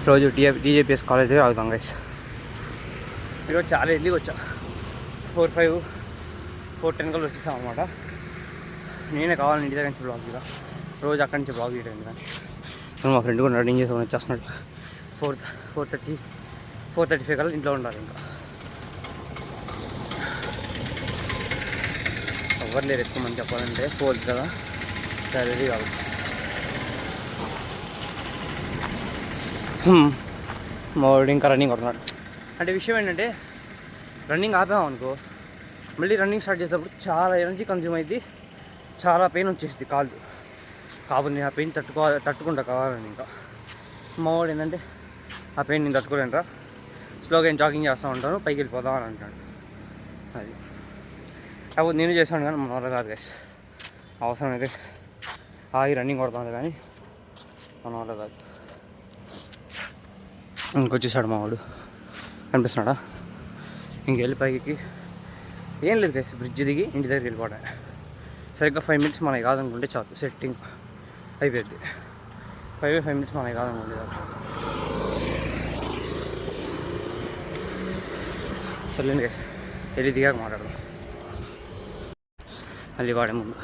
రోజు TJPS college దగ్గర ఆగుతాం guys. ఈరోజు చాలా ఎర్లీగా వచ్చా, 4:10 కల్లా వచ్చేసాం అనమాట. నేనే కావాలని ఇంటి దగ్గర నుంచి బ్లాగ్ ఇలా రోజు అక్కడి నుంచి బ్లాగ్ చేయడం కానీ మా ఫ్రెండ్ కూడా రన్నింగ్ చేసుకొని వచ్చేస్తున్నాడు. 4:35 కల్లా ఇంట్లో ఉండాలి. ఇంకా ఎవరు లేరు ఎక్కువ మంది చెప్పాలంటే, 4 కదా రెడీ కాదు. మా వాడు ఇంకా రన్నింగ్ కొడుతున్నాడు. అంటే విషయం ఏంటంటే రన్నింగ్ ఆపాము అనుకో, మళ్ళీ రన్నింగ్ స్టార్ట్ చేసేటప్పుడు చాలా ఎనర్జీ కన్జ్యూమ్ అయింది, చాలా పెయిన్ వచ్చేసింది కాళ్ళు. కాబట్టి ఆ పెయిన్ తట్టుకుంటా కావాలని. ఇంకా మా వాడు ఏంటంటే ఆ పెయిన్ నేను తట్టుకోలేనురా, స్లోగా నేను జాగింగ్ చేస్తూ ఉంటాను, పైకి వెళ్ళిపోదాం అని అంటాడు. అది కాకపోతే నేను చేస్తాను కానీ మన వల్ల కాదు గైస్. అవసరం అయితే ఆగి రన్నింగ్ కొడతాను కానీ మన వల్ల కాదు. ఇంకొచ్చేసాడు మా వాడు, కనిపిస్తున్నాడా? ఇంకెళ్ళి పైకి ఏం లేదు గైస్, బ్రిడ్జ్ దిగి ఇంటి దగ్గరికి వెళ్ళిపోవడం. సరిగ్గా 5 minutes మనకి కాదనుకుంటే చాలు, సెట్టింగ్ అయిపోద్ది. 5 minutes మనకి కాదనుకుంటే చాలు. సర్లేండి గైస్, వెళ్ళి దిగాక మాట్లాడదాం. మళ్ళీ వాడే ముందు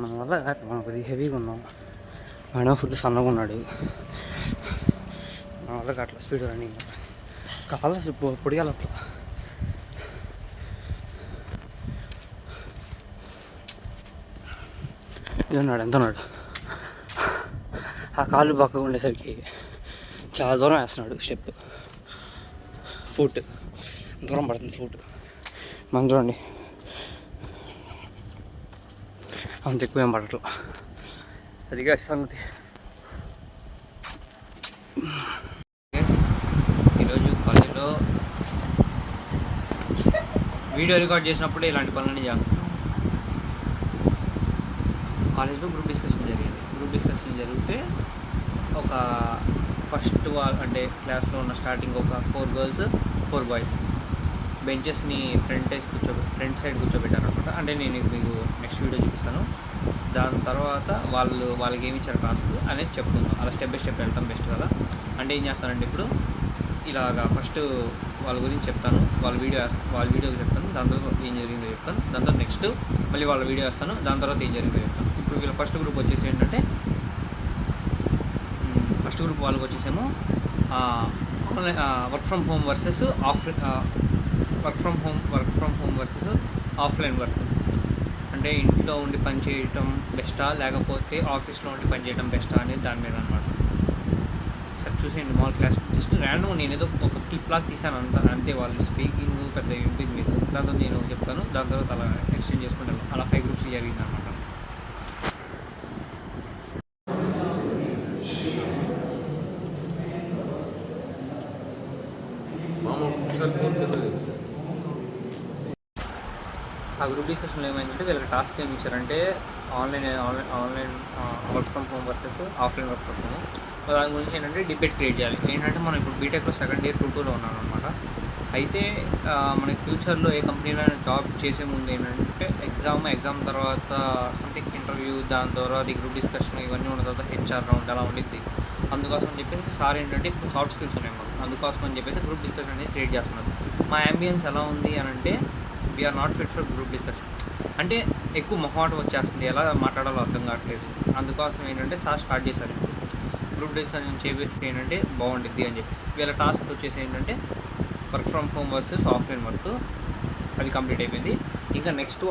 మన వల్ల కాదు, మనం కొద్దిగా హెవీగా ఉన్నాం, ఆయన ఫుల్ సన్నగా ఉన్నాడు. మన వల్ల అట్లా స్పీడ్ రన్నింగ్ కావాల్సి పొడిగాలి అట్లా. ఇది ఉన్నాడు, ఎంత ఉన్నాడు, ఆ కాళ్ళు పక్కగా ఉండేసరికి చాలా దూరం వేస్తున్నాడు. స్టెప్ ఫుట్ దూరం పడుతుంది, ఫుట్. మనం చూడండి అంత ఎక్కువ ఏం పడట్లా. అదిగా సంగతి. ఈరోజు కాలేజీలో వీడియో రికార్డ్ చేసినప్పుడు ఇలాంటి పనులన్నీ చేస్తాను. కాలేజ్లో గ్రూప్ డిస్కషన్ జరిగింది. గ్రూప్ డిస్కషన్ జరిగితే ఒక ఫస్ట్ అంటే క్లాస్లో ఉన్న స్టార్టింగ్ ఒక 4 girls 4 boys బెంచెస్ని ఫ్రంట్ సైడ్ కూర్చోబెట్టారనమాట. అంటే నేను మీకు నెక్స్ట్ వీడియో చూపిస్తాను. దాని తర్వాత వాళ్ళకి ఏమి ఇచ్చారు టాస్క్ అనేది చెప్పుకుందాం. అలా స్టెప్ బై స్టెప్ వెళ్తాం బెస్ట్ కదా. అంటే ఏం చేస్తానంటే ఇప్పుడు ఇలాగా ఫస్ట్ వాళ్ళ గురించి చెప్తాను, వాళ్ళ వీడియో చెప్తాను, దాని తర్వాత ఏం జరిగిందో చెప్తాను, దాని తర్వాత నెక్స్ట్ మళ్ళీ వాళ్ళ వీడియో వేస్తాను, దాని తర్వాత ఏం జరిగిందో చెప్తాను. ఇప్పుడు వీళ్ళ ఫస్ట్ గ్రూప్ వచ్చేసి ఏంటంటే, ఫస్ట్ గ్రూప్ వాళ్ళకి వచ్చేసేమో work from home versus offline work. అంటే ఇంట్లో ఉండి పని చేయటం బెస్టా లేకపోతే ఆఫీస్లో ఉండి పని చేయడం బెస్టా అనేది దాని మీద అనమాట. సార్ చూసేయండి, మామూలు క్లాస్ జస్ట్ ర్యాండమ్ నేను ఏదో ఒక క్లిప్ లాగా తీసాను అంతే. వాళ్ళు స్పీకింగ్ పెద్ద ఎంపిక మీకు, దాంతో నేను చెప్తాను, దాని తర్వాత అలా ఎక్స్చేంజ్ చేసుకుంటాను. అలా 5 groups జరిగింది అనమాట. ఆ గ్రూప్ డిస్కషన్లో ఏమైందంటే వీళ్ళకి టాస్క్ ఏమి ఇచ్చారంటే online work from home versus offline work from home. దాని గురించి ఏంటంటే డిబేట్ క్రియేట్ చేయాలి. ఏంటంటే మనం ఇప్పుడు బీటెక్లో 2nd year 2-2లో ఉన్నాం అనమాట. అయితే మనకి ఫ్యూచర్లో ఏ కంపెనీలో జాబ్ చేసే ముందు ఏంటంటే ఎగ్జామ్ తర్వాత సంథింగ్ ఇంటర్వ్యూ, దాని తర్వాత గ్రూప్ డిస్కషన్ ఇవన్నీ ఉన్న తర్వాత HR రౌండ్ అలా ఉండిద్ది. అందుకోసం అని చెప్పేసి సార్ ఏంటంటే ఇప్పుడు సాఫ్ట్ స్కిల్స్ ఉన్నాయి మాకు, అందుకోసం అని చెప్పేసి గ్రూప్ డిస్కషన్ అనేది క్రియేట్ చేస్తున్నారు. మా అంబియన్స్ ఎలా ఉంది అని అంటే we are not fit for group discussion. అంటే ఎక్కువ మొహమాటం వచ్చేస్తుంది, ఎలా మాట్లాడాలో అర్థం కావట్లేదు. అందుకోసం ఏంటంటే సార్ స్టార్ట్ చేశారు గ్రూప్ డిస్కషన్ చేసి ఏంటంటే బాగుండిద్ది అని చెప్పేసి. వీళ్ళ టాస్క్ వచ్చేసి ఏంటంటే work from home versus offline work, అది కంప్లీట్ అయిపోయింది. ఇంకా నెక్స్ట్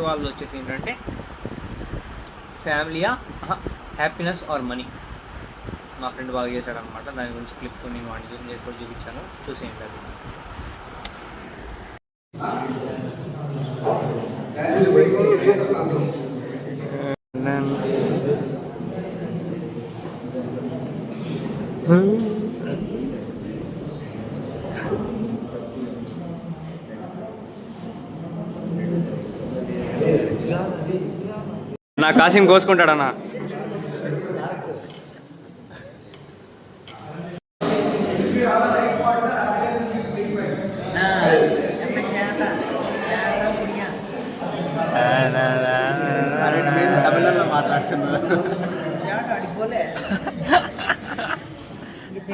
వాళ్ళు వచ్చేసి ఏంటంటే ఫ్యామిలీయా హ్యాపీనెస్ ఆర్ మనీ. మా ఫ్రెండ్ బాగా చేశాడు అనమాట. దాని గురించి క్లిప్ నేను వాడిని జూమ్ చేసి కూడా చూపించాను, చూసేయండి అది. నా కాసిం కోసుకుంటాడన్నా. తమిళలో మాట్లాడుతున్నారు. సో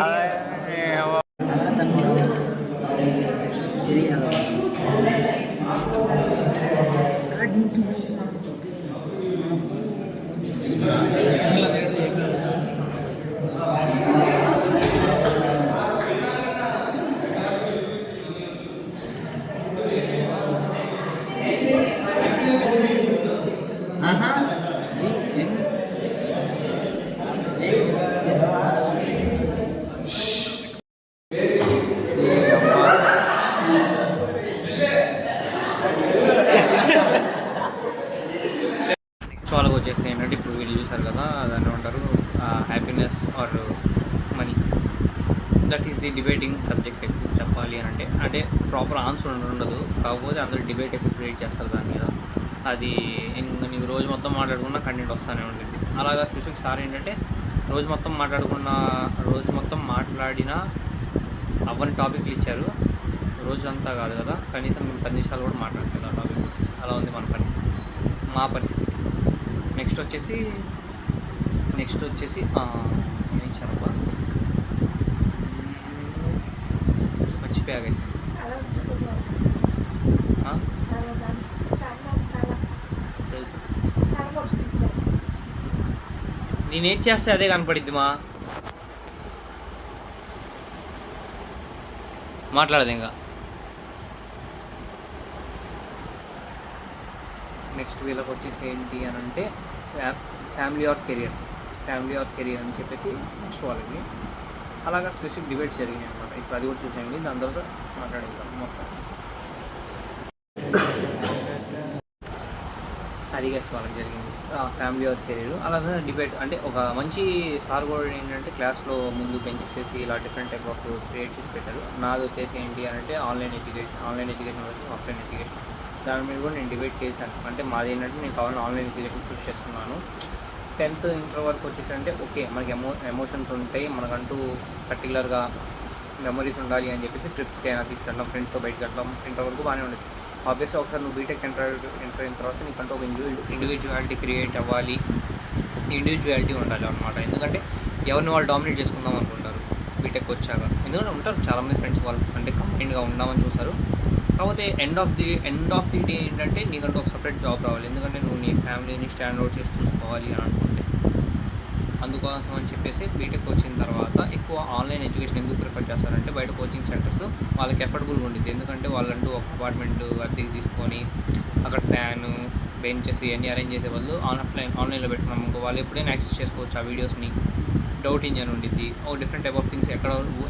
అలాగ వచ్చేసి ఏంటంటే ఇప్పుడు వీళ్ళు చూసారు కదా దాన్ని ఏమంటారు happiness are money. That is the debating subject ఎక్కువ చెప్పాలి అని అంటే ప్రాపర్ ఆన్సర్ ఉండదు, కాకపోతే అందరూ డిబేట్ ఎక్కువ క్రియేట్ చేస్తారు దాని మీద. అది ఇంకా నీకు రోజు మొత్తం మాట్లాడుకున్న కంటెంట్ వస్తూనే ఉంటుంది. అలాగా స్పెసిఫిక్ సార్ ఏంటంటే రోజు మొత్తం మాట్లాడినా అవన్నీ టాపిక్లు ఇచ్చారు. రోజంతా కాదు కదా, కనీసం మేము 10 నిమిషాలు కూడా మాట్లాడుతుంది ఆ టాపిక్ గురించి. అలా ఉంది మా పరిస్థితి. నెక్స్ట్ వచ్చేసి ఏం ఇచ్చారబ్బా, మర్చిపోయా గైస్. తెలుసు నేనేం చేస్తే అదే కనపడిద్ది. మాట్లాడదు ఇంకా. నెక్స్ట్ వీళ్ళకి వచ్చేసి ఏంటి అని అంటే ఫ్యామిలీ ఆర్ కెరియర్ అని చెప్పేసి నెక్స్ట్ వాళ్ళకి అలాగా స్పెసిఫిక్ డిబేట్స్ జరిగినాయి అనమాట. ఇప్పుడు అది కూడా చూసేయండి, దాని తర్వాత మాట్లాడేద్దాం మొత్తం. అది గైస్ వాళ్ళకి జరిగింది ఫ్యామిలీ ఆర్ కెరీర్. అలాగే డిబేట్ అంటే ఒక మంచి సార్ కూడా ఏంటంటే క్లాస్లో ముందు బెంచెస్ చేసి ఇలా డిఫరెంట్ టైప్ ఆఫ్ క్రియేట్ చేసి పెట్టారు. నాది వచ్చేసి ఏంటి అని అంటే online education versus offline education. దాని మీద కూడా నేను డిబేట్ చేశాను. అంటే మాది ఏంటంటే నేను కావాలని ఆన్లైన్ ఎడ్యుకేషన్ చూస్ చేసుకున్నాను. 10th ఇంటర్ వరకు వచ్చేసి అంటే ఓకే మనకి ఎమోషన్స్ ఉంటాయి, మనకంటూ పర్టికులర్గా మెమరీస్ ఉండాలి అని చెప్పేసి ట్రిప్స్కి అయినా తీసుకెళ్ళడం, ఫ్రెండ్స్తో బయటకు వెళ్ళడం ఇంటర్ వరకు బాగానే ఉండేది. ఆబ్వియస్లీ ఒకసారి నువ్వు బీటెక్ ఎంటర్ అయిన తర్వాత నీకంటూ ఒక ఇండివిజువాలిటీ క్రియేట్ అవ్వాలి, ఇండివిజువాలిటీ ఉండాలి అనమాట. ఎందుకంటే ఎవరిని వాళ్ళు డామినేట్ చేసుకుందాం అనుకుంటారు బీటెక్ వచ్చాక. ఎందుకంటే ఉంటారు చాలామంది ఫ్రెండ్స్ వాళ్ళు అంటే కంబైన్డ్గా ఉందామని చూస్తారు. కాకపోతే ఎండ్ ఆఫ్ ది డే ఏంటంటే నీకంటూ ఒక సపరేట్ జాబ్ రావాలి. ఎందుకంటే నువ్వు నీ ఫ్యామిలీని స్టాండ్ అవుట్ చేసి చూసుకోవాలి అని అనుకుంటే. అందుకోసం అని చెప్పేసి బీటెక్ వచ్చిన తర్వాత ఎక్కువ ఆన్లైన్ ఎడ్యుకేషన్ ఎందుకు ప్రిఫర్ చేస్తారంటే బయట కోచింగ్ సెంటర్స్ వాళ్ళకి ఎఫర్డబుల్గా ఉంటుంది. ఎందుకంటే వాళ్ళంటూ ఒక అపార్ట్మెంట్ అద్దెకి తీసుకొని అక్కడ ఫ్యాను బెంచెస్ ఇవన్నీ అరేంజ్ చేసే వాళ్ళు ఆన్లైన్లో పెట్టుకున్నాం ఇంకో వాళ్ళు ఎప్పుడైనా యాక్సెస్ చేసుకోవచ్చు ఆ వీడియోస్ని. డౌట్ ఇంజన్ ఉండిద్ది, ఒక డిఫరెంట్ టైప్ ఆఫ్ థింగ్స్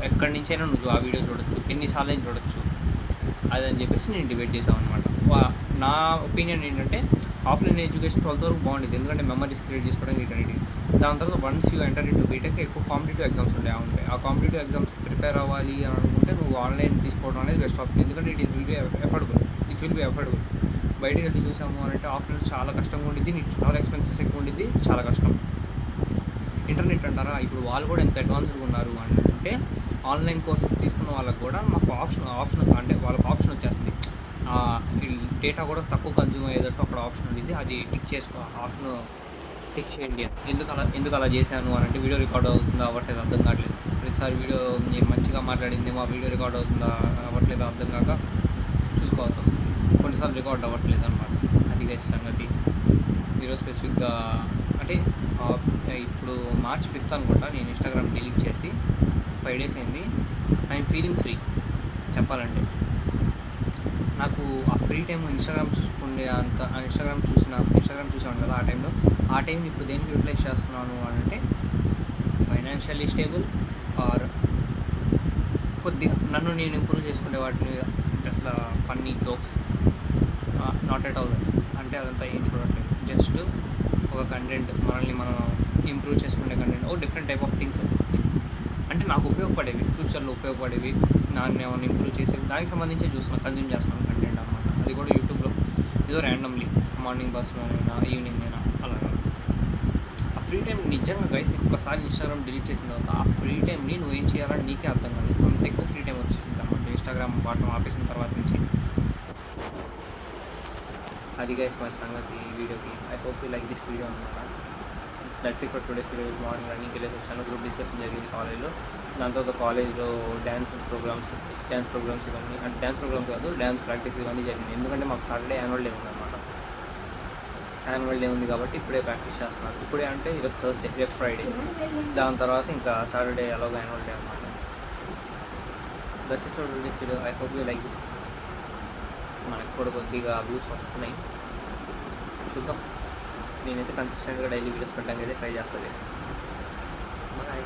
ఎక్కడి నుంచైనా నువ్వు ఆ వీడియో చూడొచ్చు, ఎన్నిసార్లు అయినా చూడొచ్చు. అదని చెప్పేసి నేను డిబేట్ చేసాను అనమాట. నా ఒపీనియన్ ఏంటంటే ఆఫ్లైన్ ఎడ్యుకేషన్ 12th వరకు బాగుంటుంది, ఎందుకంటే మెమరీస్ క్రియేట్ చేసుకోవడానికి ఇటన్నిటి. దాని తర్వాత once you enter into BTech ఎక్కువ కాంపిటేటివ్ ఎగ్జామ్స్ ఉంటాయి. ఆ కాంపిటేటివ్ ఎగ్జామ్స్ ప్రిపేర్ అవ్వాలి అని అనుకుంటే నువ్వు ఆన్లైన్ తీసుకోవడం అనేది బెస్ట్ ఆప్షన్. ఎందుకంటే ఇట్ విల్ బి ఎఫర్డబుల్. బయటకు వెళ్ళి చూసాము అని అంటే ఆఫ్లైన్ చాలా కష్టంగా ఉండిద్ది, నీకు చాలా ఎక్స్పెన్సెస్ ఎక్కువ ఉండిద్ది, చాలా కష్టం. ఇంటర్నెట్ అంటారా, ఇప్పుడు వాళ్ళు కూడా ఎంత అడ్వాన్స్డ్గా ఉన్నారు అంటే ఆన్లైన్ కోర్సెస్ తీసుకున్న వాళ్ళకి కూడా మాకు ఆప్షన్ అంటే వాళ్ళకి ఆప్షన్ వచ్చేస్తుంది. డేటా కూడా తక్కువ కన్జ్యూమ్ అయ్యేటట్టు అక్కడ ఆప్షన్ ఉండింది, అది టిక్ చేయండి. ఎందుకు అలా చేశాను అని అంటే వీడియో రికార్డ్ అవుతుందా అవ్వట్లేదు అర్థం కావట్లేదు. ప్రతిసారి వీడియో నేను మంచిగా మాట్లాడింది మా వీడియో రికార్డ్ అవుతుందా అవ్వట్లేదు అర్థం కాక చూసుకోవాల్సి వస్తుంది. కొన్నిసార్లు రికార్డ్ అవ్వట్లేదు అనమాట. అది గైస్ సంగతి. ఈరోజు స్పెసిఫిక్గా అంటే ఇప్పుడు March 5th అనుకుంటా నేను ఇన్స్టాగ్రామ్ డిలీట్ చేసి 5 days అయింది. ఐఎమ్ ఫీలింగ్ ఫ్రీ చెప్పాలంటే. నాకు ఆ ఫ్రీ టైం ఇన్స్టాగ్రామ్ చూసుకుంటే అంత ఇన్స్టాగ్రామ్ చూసాను కదా ఆ టైంని ఇప్పుడు దేనికి యూటిలైజ్ చేస్తున్నాను అని అంటే ఫైనాన్షియల్లీ స్టేబుల్ ఆర్ కొద్దిగా నన్ను నేను ఇంప్రూవ్ చేసుకునే వాటిని అసలు funny jokes not at all అంటే అదంతా ఏం చూడట్లేదు. జస్ట్ ఒక కంటెంట్ మనల్ని మనం ఇంప్రూవ్ చేసుకునే కంటెంట్, ఓ డిఫరెంట్ టైప్ ఆఫ్ థింగ్స్ అంటే నాకు ఉపయోగపడేవి, ఫ్యూచర్లో ఉపయోగపడేవి, దాన్ని ఏమైనా ఇంప్రూవ్ చేసేవి దానికి సంబంధించి కన్జ్యూమ్ చేస్తున్నాను కంటెంట్ అనమాట. అది కూడా యూట్యూబ్లో ఏదో ర్యాండమ్లీ మార్నింగ్ బస్లోనైనా ఈవినింగ్ అయినా అలాగా. ఆ ఫ్రీ టైం నిజంగా గైస్ ఒక్కసారి ఇన్స్టాగ్రామ్ డిలీట్ చేసిన తర్వాత ఆ ఫ్రీ టైంని నువ్వు ఏం చేయాలని నీకే అర్థం కాదు, అంత ఎక్కువ ఫ్రీ టైం వచ్చేసింది అనమాట ఇన్స్టాగ్రామ్ వాడటం ఆపేసిన తర్వాత నుంచి. అది గైస్ మన సంగతి ఈ వీడియోకి. I hope you like this video అనమాట. That's it for today's video. Morning రన్నింగ్కి వెళ్ళేసి వచ్చాను. గ్రూప్ డిస్కషన్ జరిగింది కాలేజ్లో. దాని తర్వాత కాలేజ్లో డ్యాన్స్ ప్రోగ్రామ్స్ ఇవన్నీ, అంటే డ్యాన్స్ ప్రోగ్రామ్స్ కాదు, డ్యాన్స్ ప్రాక్టీస్ ఇవన్నీ జరిగింది. ఎందుకంటే మాకు సాటర్డే యాన్యువల్ డే ఉందన్నమాట. యాన్యువల్ డే ఉంది కాబట్టి ఇప్పుడే ప్రాక్టీస్ చేస్తున్నారు. ఇప్పుడే అంటే ఈరోజు థర్స్డే, రేపు ఫ్రైడే, దాని తర్వాత ఇంకా సాటర్డే అలాగే యాన్యువల్ డే అనమాట. That's it for today's video. I hope you like this. మనకు కూడా కొద్దిగా వ్యూస్ వస్తున్నాయి, చూద్దాం. నేనైతే కన్సిస్టెంట్గా డైలీ వీడియోస్ పెట్టడానికి అయితే ట్రై చేస్తాను. బాయ్.